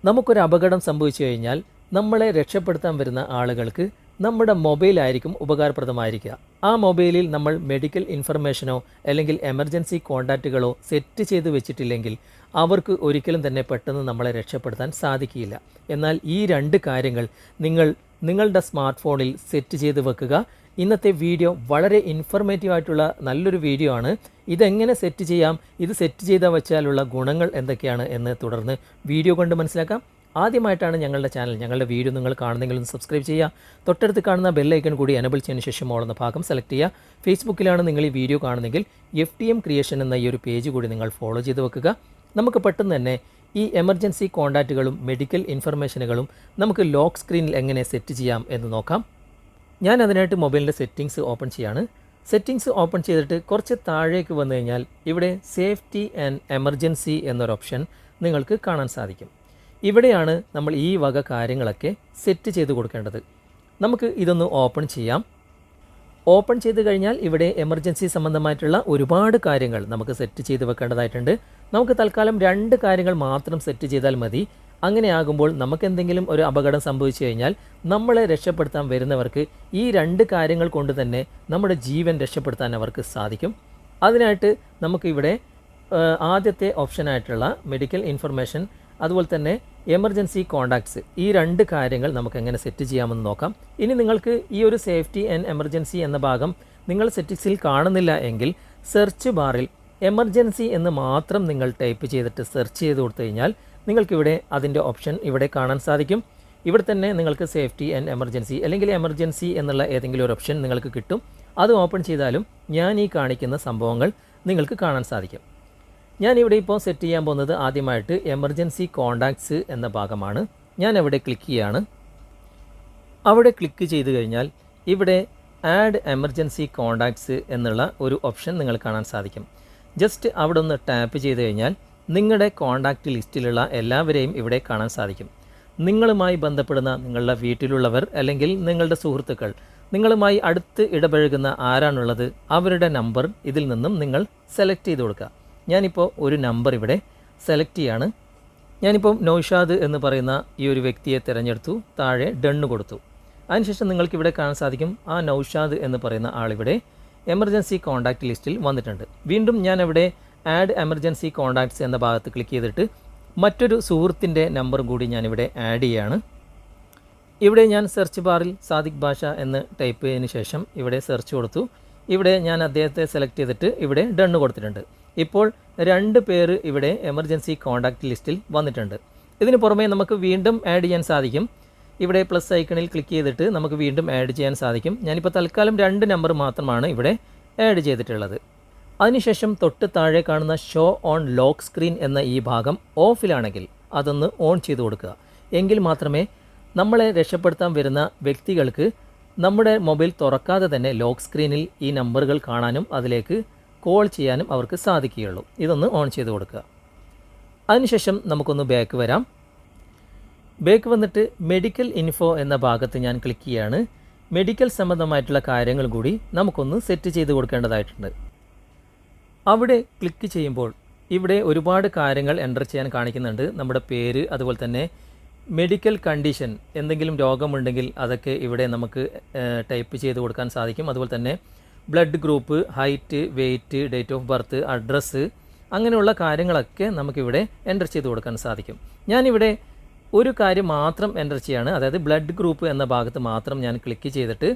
നമുക്കൊരു അപകടം സംഭവിച്ചു കഴിഞ്ഞാൽ നമ്മളെ രക്ഷപ്പെടുത്താൻ വരുന്ന ആളുകൾക്ക് നമ്മുടെ മൊബൈലായിരിക്കും ഉപകാരപ്രദമായിരിക്കുക. ആ മൊബൈലിൽ നമ്മൾ മെഡിക്കൽ ഇൻഫർമേഷനോ അല്ലെങ്കിൽ എമർജൻസി കോൺടാക്റ്റുകളോ സെറ്റ് ചെയ്ത് വെച്ചിട്ടില്ലെങ്കിൽ അവർക്ക് ഒരിക്കലും തന്നെ പെട്ടെന്ന് നമ്മളെ രക്ഷപ്പെടുത്താൻ സാധിക്കില്ല. എന്നാൽ ഈ രണ്ട് കാര്യങ്ങൾ നിങ്ങളുടെ സ്മാർട്ട് ഫോണിൽ സെറ്റ് ചെയ്ത് വെക്കുക. ഇന്നത്തെ വീഡിയോ വളരെ ഇൻഫർമേറ്റീവ് ആയിട്ടുള്ള നല്ലൊരു വീഡിയോ ആണ്. ഇതെങ്ങനെ സെറ്റ് ചെയ്യാം, ഇത് സെറ്റ് ചെയ്താൽ വെച്ചാലുള്ള ഗുണങ്ങൾ എന്തൊക്കെയാണ് എന്ന് തുടർന്ന് വീഡിയോ കൊണ്ട് മനസ്സിലാക്കാം. ആദ്യമായിട്ടാണ് ഞങ്ങളുടെ ചാനൽ, ഞങ്ങളുടെ വീഡിയോ നിങ്ങൾ കാണുന്നെങ്കിൽ ഒന്ന് സബ്സ്ക്രൈബ് ചെയ്യുക. തൊട്ടടുത്ത് കാണുന്ന ബെല്ലൈക്കൺ കൂടി എനബിൾ ചെയ്തതിന് ശേഷം ഓളുന്ന ഭാഗം സെലക്ട് ചെയ്യുക. ഫേസ്ബുക്കിലാണ് നിങ്ങൾ ഈ വീഡിയോ കാണുന്നെങ്കിൽ FTM ക്രിയേഷൻ എന്ന ഈ ഒരു പേജ് കൂടി നിങ്ങൾ ഫോളോ ചെയ്ത് വെക്കുക. നമുക്ക് പെട്ടെന്ന് തന്നെ ഈ എമർജൻസി കോൺടാക്റ്റുകളും മെഡിക്കൽ ഇൻഫർമേഷനുകളും നമുക്ക് ലോക്ക് സ്ക്രീനിൽ എങ്ങനെ സെറ്റ് ചെയ്യാം എന്ന് നോക്കാം. ഞാൻ അതിനായിട്ട് മൊബൈലിൻ്റെ സെറ്റിങ്സ് ഓപ്പൺ ചെയ്യാണ്. സെറ്റിങ്സ് ഓപ്പൺ ചെയ്തിട്ട് കുറച്ച് താഴേക്ക് വന്നു കഴിഞ്ഞാൽ ഇവിടെ സേഫ്റ്റി ആൻഡ് എമർജൻസി എന്നൊരു ഓപ്ഷൻ നിങ്ങൾക്ക് കാണാൻ സാധിക്കും. ഇവിടെയാണ് നമ്മൾ ഈ വക കാര്യങ്ങളൊക്കെ സെറ്റ് ചെയ്ത് കൊടുക്കേണ്ടത്. നമുക്ക് ഇതൊന്ന് ഓപ്പൺ ചെയ്യാം. ഓപ്പൺ ചെയ്ത് കഴിഞ്ഞാൽ ഇവിടെ എമർജൻസി സംബന്ധമായിട്ടുള്ള ഒരുപാട് കാര്യങ്ങൾ നമുക്ക് സെറ്റ് ചെയ്ത് വെക്കേണ്ടതായിട്ടുണ്ട്. നമുക്ക് തൽക്കാലം 2 കാര്യങ്ങൾ മാത്രം സെറ്റ് ചെയ്താൽ മതി. അങ്ങനെയാകുമ്പോൾ നമുക്കെന്തെങ്കിലും ഒരു അപകടം സംഭവിച്ചു കഴിഞ്ഞാൽ നമ്മളെ രക്ഷപ്പെടുത്താൻ വരുന്നവർക്ക് ഈ 2 കാര്യങ്ങൾ കൊണ്ട് തന്നെ നമ്മുടെ ജീവൻ രക്ഷപ്പെടുത്താൻ അവർക്ക് സാധിക്കും. അതിനായിട്ട് നമുക്കിവിടെ ആദ്യത്തെ ഓപ്ഷനായിട്ടുള്ള മെഡിക്കൽ ഇൻഫർമേഷൻ അതുപോലെ തന്നെ എമർജൻസി കോൺടാക്ട്സ്, ഈ 2 കാര്യങ്ങൾ നമുക്ക് എങ്ങനെ സെറ്റ് ചെയ്യാമെന്ന് നോക്കാം. ഇനി നിങ്ങൾക്ക് ഈ ഒരു സേഫ്റ്റി ആൻഡ് എമർജൻസി എന്ന ഭാഗം നിങ്ങൾ സെറ്റിങ്സിൽ കാണുന്നില്ല എങ്കിൽ സെർച്ച് ബാറിൽ എമർജൻസി എന്ന് മാത്രം നിങ്ങൾ ടൈപ്പ് ചെയ്തിട്ട് സെർച്ച് ചെയ്ത് കൊടുത്തു കഴിഞ്ഞാൽ നിങ്ങൾക്കിവിടെ അതിൻ്റെ ഓപ്ഷൻ ഇവിടെ കാണാൻ സാധിക്കും. ഇവിടെ തന്നെ നിങ്ങൾക്ക് സേഫ്റ്റി ആൻഡ് എമർജൻസി അല്ലെങ്കിൽ എമർജൻസി എന്നുള്ള ഏതെങ്കിലും ഒരു ഓപ്ഷൻ നിങ്ങൾക്ക് കിട്ടും. അത് ഓപ്പൺ ചെയ്താലും ഞാൻ ഈ കാണിക്കുന്ന സംഭവങ്ങൾ നിങ്ങൾക്ക് കാണാൻ സാധിക്കും. ഞാനിവിടെ ഇപ്പോൾ സെറ്റ് ചെയ്യാൻ പോകുന്നത് ആദ്യമായിട്ട് എമർജൻസി കോൺടാക്ട്സ് എന്ന ഭാഗമാണ്. ഞാൻ അവിടെ ക്ലിക്ക് ചെയ്യാണ്. അവിടെ ക്ലിക്ക് ചെയ്ത് കഴിഞ്ഞാൽ ഇവിടെ ആഡ് എമർജൻസി കോൺടാക്ട്സ് എന്നുള്ള ഒരു ഓപ്ഷൻ നിങ്ങൾ കാണാൻ സാധിക്കും. ജസ്റ്റ് അവിടെ ഒന്ന് ടാപ്പ് ചെയ്ത് കഴിഞ്ഞാൽ നിങ്ങളുടെ കോൺടാക്റ്റ് ലിസ്റ്റിലുള്ള എല്ലാവരെയും ഇവിടെ കാണാൻ സാധിക്കും. നിങ്ങളുമായി ബന്ധപ്പെടുന്ന നിങ്ങളുടെ വീട്ടിലുള്ളവർ അല്ലെങ്കിൽ നിങ്ങളുടെ സുഹൃത്തുക്കൾ, നിങ്ങളുമായി അടുത്ത് ഇടപഴകുന്ന ആരാണുള്ളത് അവരുടെ നമ്പർ ഇതിൽ നിന്നും നിങ്ങൾ സെലക്ട് ചെയ്ത് കൊടുക്കുക. ഞാനിപ്പോൾ ഒരു നമ്പർ ഇവിടെ സെലക്ട് ചെയ്യാണ്. ഞാനിപ്പോൾ നൗഷാദ് എന്ന് പറയുന്ന ഈ ഒരു വ്യക്തിയെ തിരഞ്ഞെടുത്തു, താഴെ ഡണ്ണ് കൊടുത്തു. അതിനുശേഷം നിങ്ങൾക്കിവിടെ കാണാൻ സാധിക്കും ആ നൗഷാദ് എന്ന് പറയുന്ന ആളിവിടെ എമർജൻസി കോൺടാക്റ്റ് ലിസ്റ്റിൽ വന്നിട്ടുണ്ട്. വീണ്ടും ഞാൻ അവിടെ ആഡ് എമർജൻസി കോൺടാക്ട്സ് എന്ന ഭാഗത്ത് ക്ലിക്ക് ചെയ്തിട്ട് മറ്റൊരു സുഹൃത്തിൻ്റെ നമ്പർ കൂടി ഞാനിവിടെ ആഡ് ചെയ്യാണ്. ഇവിടെ ഞാൻ സെർച്ച് ബാറിൽ സാദിഖ് ഭാഷ എന്ന് ടൈപ്പ് ചെയ്തതിന് ശേഷം ഇവിടെ സെർച്ച് കൊടുത്തു. ഇവിടെ ഞാൻ അദ്ദേഹത്തെ സെലക്ട് ചെയ്തിട്ട് ഇവിടെ ഡണ്ണ് കൊടുത്തിട്ടുണ്ട്. ഇപ്പോൾ 2 പേര് ഇവിടെ എമർജൻസി കോൺടാക്റ്റ് ലിസ്റ്റിൽ വന്നിട്ടുണ്ട്. ഇതിന് പുറമെ നമുക്ക് വീണ്ടും ആഡ് ചെയ്യാൻ സാധിക്കും. ഇവിടെ പ്ലസ് ഐക്കണിൽ ക്ലിക്ക് ചെയ്തിട്ട് നമുക്ക് വീണ്ടും ആഡ് ചെയ്യാൻ സാധിക്കും. ഞാനിപ്പോൾ തൽക്കാലം 2 നമ്പർ മാത്രമാണ് ഇവിടെ ആഡ് ചെയ്തിട്ടുള്ളത്. അതിനുശേഷം തൊട്ട് താഴെ കാണുന്ന ഷോ ഓൺ ലോക്ക് സ്ക്രീൻ എന്ന ഈ ഭാഗം ഓഫിലാണെങ്കിൽ അതൊന്ന് ഓൺ ചെയ്ത് കൊടുക്കുക. എങ്കിൽ മാത്രമേ നമ്മളെ രക്ഷപ്പെടുത്താൻ വരുന്ന വ്യക്തികൾക്ക് നമ്മുടെ മൊബൈൽ തുറക്കാതെ തന്നെ ലോക്ക് സ്ക്രീനിൽ ഈ നമ്പറുകൾ കാണാനും അതിലേക്ക് കോൾ ചെയ്യാനും അവർക്ക് സാധിക്കുകയുള്ളൂ. ഇതൊന്ന് ഓൺ ചെയ്ത് കൊടുക്കുക. അതിനുശേഷം നമുക്കൊന്ന് ബാക്ക് വരാം. ബാക്ക് വന്നിട്ട് മെഡിക്കൽ ഇൻഫോ എന്ന ഭാഗത്ത് ഞാൻ ക്ലിക്ക് ചെയ്യാണ്. മെഡിക്കൽ സംബന്ധമായിട്ടുള്ള കാര്യങ്ങൾ കൂടി നമുക്കൊന്ന് സെറ്റ് ചെയ്ത് കൊടുക്കേണ്ടതായിട്ടുണ്ട്. അവിടെ ക്ലിക്ക് ചെയ്യുമ്പോൾ ഇവിടെ ഒരുപാട് കാര്യങ്ങൾ എൻ്റർ ചെയ്യാൻ കാണിക്കുന്നുണ്ട്. നമ്മുടെ പേര്, അതുപോലെ തന്നെ മെഡിക്കൽ കണ്ടീഷൻ, എന്തെങ്കിലും രോഗമുണ്ടെങ്കിൽ അതൊക്കെ ഇവിടെ നമുക്ക് ടൈപ്പ് ചെയ്ത് കൊടുക്കാൻ സാധിക്കും. അതുപോലെ തന്നെ blood group, height, weight, date of birth, address, അങ്ങനെയുള്ള കാര്യങ്ങളൊക്കെ നമുക്കിവിടെ എൻ്റർ ചെയ്ത് കൊടുക്കാൻ സാധിക്കും. ഞാനിവിടെ ഒരു കാര്യം മാത്രം എൻ്റർ ചെയ്യാണ്, അതായത് ബ്ലഡ് ഗ്രൂപ്പ് എന്ന ഭാഗത്ത് മാത്രം ഞാൻ ക്ലിക്ക് ചെയ്തിട്ട്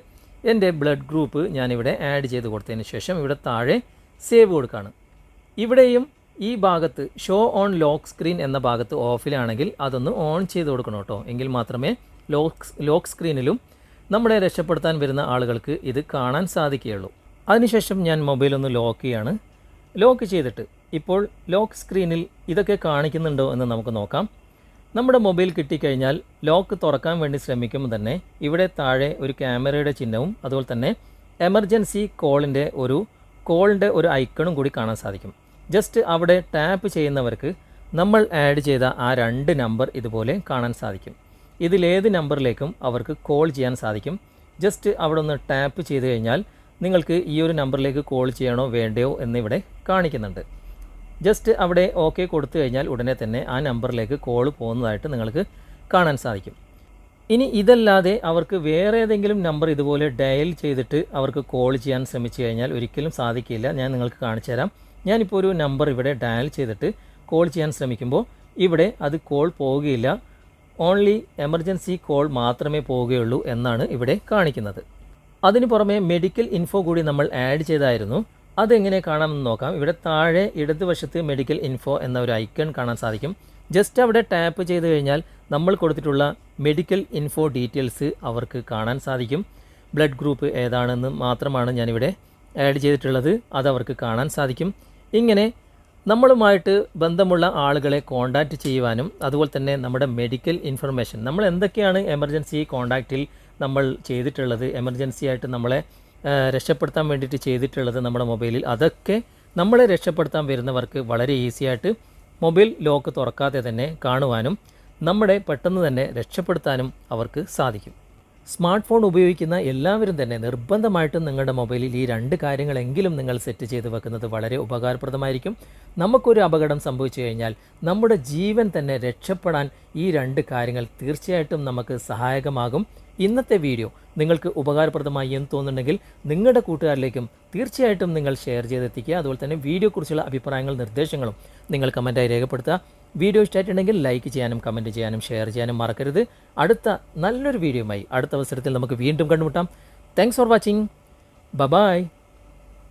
എൻ്റെ ബ്ലഡ് ഗ്രൂപ്പ് ഞാനിവിടെ ആഡ് ചെയ്ത് കൊടുത്തതിന് ശേഷം ഇവിടെ താഴെ സേവ് കൊടുക്കുകയാണ്. ഇവിടെയും ഈ ഭാഗത്ത് ഷോ ഓൺ ലോക്ക് സ്ക്രീൻ എന്ന ഭാഗത്ത് ഓഫിലാണെങ്കിൽ അതൊന്ന് ഓൺ ചെയ്ത് കൊടുക്കണം കേട്ടോ. എങ്കിൽ മാത്രമേ ലോക്ക് സ്ക്രീനിലും നമ്മളെ രക്ഷപ്പെടുത്താൻ വരുന്ന ആളുകൾക്ക് ഇത് കാണാൻ സാധിക്കുകയുള്ളൂ. അതിനുശേഷം ഞാൻ മൊബൈൽ ഒന്ന് ലോക്ക് ചെയ്യാണ്. ലോക്ക് ചെയ്തിട്ട് ഇപ്പോൾ ലോക്ക് സ്ക്രീനിൽ ഇതൊക്കെ കാണിക്കുന്നുണ്ടോ എന്ന് നമുക്ക് നോക്കാം. നമ്മുടെ മൊബൈൽ കിട്ടിക്കഴിഞ്ഞാൽ ലോക്ക് തുറക്കാൻ വേണ്ടി ശ്രമിക്കുമ്പോൾ തന്നെ ഇവിടെ താഴെ ഒരു ക്യാമറയുടെ ചിഹ്നവും അതുപോലെ തന്നെ എമർജൻസി കോളിൻ്റെ ഒരു ഐക്കണും കൂടി കാണാൻ സാധിക്കും. ജസ്റ്റ് അവിടെ ടാപ്പ് ചെയ്യുന്നവർക്ക് നമ്മൾ ആഡ് ചെയ്ത ആ 2 നമ്പർ ഇതുപോലെ കാണാൻ സാധിക്കും. ഇതിലേത് നമ്പറിലേക്കും അവർക്ക് കോൾ ചെയ്യാൻ സാധിക്കും. ജസ്റ്റ് അവിടെ ഒന്ന് ടാപ്പ് ചെയ്ത് കഴിഞ്ഞാൽ നിങ്ങൾക്ക് ഈ ഒരു നമ്പറിലേക്ക് കോൾ ചെയ്യണോ വേണ്ടയോ എന്നിവിടെ കാണിക്കുന്നുണ്ട്. ജസ്റ്റ് അവിടെ ഓക്കെ കൊടുത്തു കഴിഞ്ഞാൽ ഉടനെ തന്നെ ആ നമ്പറിലേക്ക് കോൾ പോകുന്നതായിട്ട് നിങ്ങൾക്ക് കാണാൻ സാധിക്കും. ഇനി ഇതല്ലാതെ അവർക്ക് വേറെ ഏതെങ്കിലും നമ്പർ ഇതുപോലെ ഡയൽ ചെയ്തിട്ട് അവർക്ക് കോൾ ചെയ്യാൻ ശ്രമിച്ചു കഴിഞ്ഞാൽ ഒരിക്കലും സാധിക്കില്ല. ഞാൻ നിങ്ങൾക്ക് കാണിച്ചു തരാം. ഞാനിപ്പോൾ ഒരു നമ്പർ ഇവിടെ ഡയൽ ചെയ്തിട്ട് കോൾ ചെയ്യാൻ ശ്രമിക്കുമ്പോൾ ഇവിടെ അത് കോൾ പോവുകയില്ല. ഓൺലി എമർജൻസി കോൾ മാത്രമേ പോവുകയുള്ളൂ എന്നാണ് ഇവിടെ കാണിക്കുന്നത്. അതിന് പുറമെ മെഡിക്കൽ ഇൻഫോ കൂടി നമ്മൾ ആഡ് ചെയ്തായിരുന്നു. അതെങ്ങനെ കാണാമെന്ന് നോക്കാം. ഇവിടെ താഴെ ഇടതുവശത്ത് മെഡിക്കൽ ഇൻഫോ എന്ന ഒരു ഐക്കൺ കാണാൻ സാധിക്കും. ജസ്റ്റ് അവിടെ ടാപ്പ് ചെയ്ത് കഴിഞ്ഞാൽ നമ്മൾ കൊടുത്തിട്ടുള്ള മെഡിക്കൽ ഇൻഫോ ഡീറ്റെയിൽസ് അവർക്ക് കാണാൻ സാധിക്കും. ബ്ലഡ് ഗ്രൂപ്പ് ഏതാണെന്ന് മാത്രമാണ് ഞാനിവിടെ ആഡ് ചെയ്തിട്ടുള്ളത്. അതവർക്ക് കാണാൻ സാധിക്കും. ഇങ്ങനെ നമ്മളുമായിട്ട് ബന്ധമുള്ള ആളുകളെ കോൺടാക്റ്റ് ചെയ്യുവാനും അതുപോലെ തന്നെ നമ്മുടെ മെഡിക്കൽ ഇൻഫർമേഷൻ നമ്മൾ എന്തൊക്കെയാണ് എമർജൻസി കോൺടാക്റ്റിൽ നമ്മൾ ചെയ്തിട്ടുള്ളത്, എമർജൻസി ആയിട്ട് നമ്മളെ രക്ഷപ്പെടുത്താൻ വേണ്ടിയിട്ട് ചെയ്തിട്ടുള്ളത് നമ്മുടെ മൊബൈലിൽ, അതൊക്കെ നമ്മളെ രക്ഷപ്പെടുത്താൻ വരുന്നവർക്ക് വളരെ ഈസി ആയിട്ട് മൊബൈൽ ലോക്ക് തുറക്കാതെ തന്നെ കാണുവാനും നമ്മളെ പെട്ടെന്ന് തന്നെ രക്ഷപ്പെടുത്താനും അവർക്ക് സാധിക്കും. സ്മാർട്ട് ഫോൺ ഉപയോഗിക്കുന്ന എല്ലാവരും തന്നെ നിർബന്ധമായിട്ടും നിങ്ങളുടെ മൊബൈലിൽ ഈ 2 കാര്യങ്ങളെങ്കിലും നിങ്ങൾ സെറ്റ് ചെയ്ത് വെക്കുന്നത് വളരെ ഉപകാരപ്രദമായിരിക്കും. നമുക്കൊരു അപകടം സംഭവിച്ചു കഴിഞ്ഞാൽ നമ്മുടെ ജീവൻ തന്നെ രക്ഷപ്പെടാൻ ഈ 2 കാര്യങ്ങൾ തീർച്ചയായിട്ടും നമുക്ക് സഹായകമാകും. ഇന്നത്തെ വീഡിയോ നിങ്ങൾക്ക് ഉപകാരപ്രദമായി എന്ന് തോന്നുന്നുണ്ടെങ്കിൽ നിങ്ങളുടെ കൂട്ടുകാരിലേക്കും തീർച്ചയായിട്ടും നിങ്ങൾ ഷെയർ ചെയ്തെത്തിക്കുക. അതുപോലെ തന്നെ വീഡിയോയെക്കുറിച്ചുള്ള അഭിപ്രായങ്ങളും നിർദ്ദേശങ്ങളും നിങ്ങൾ കമൻറ്റായി രേഖപ്പെടുത്തുക. വീഡിയോ ഇഷ്ടമായിട്ടുണ്ടെങ്കിൽ ലൈക്ക് ചെയ്യാനും കമൻറ്റ് ചെയ്യാനും ഷെയർ ചെയ്യാനും മറക്കരുത്. അടുത്ത നല്ലൊരു വീഡിയോയുമായി അടുത്ത അവസരത്തിൽ നമുക്ക് വീണ്ടും കണ്ടുമുട്ടാം. Thanks for watching. ബൈ.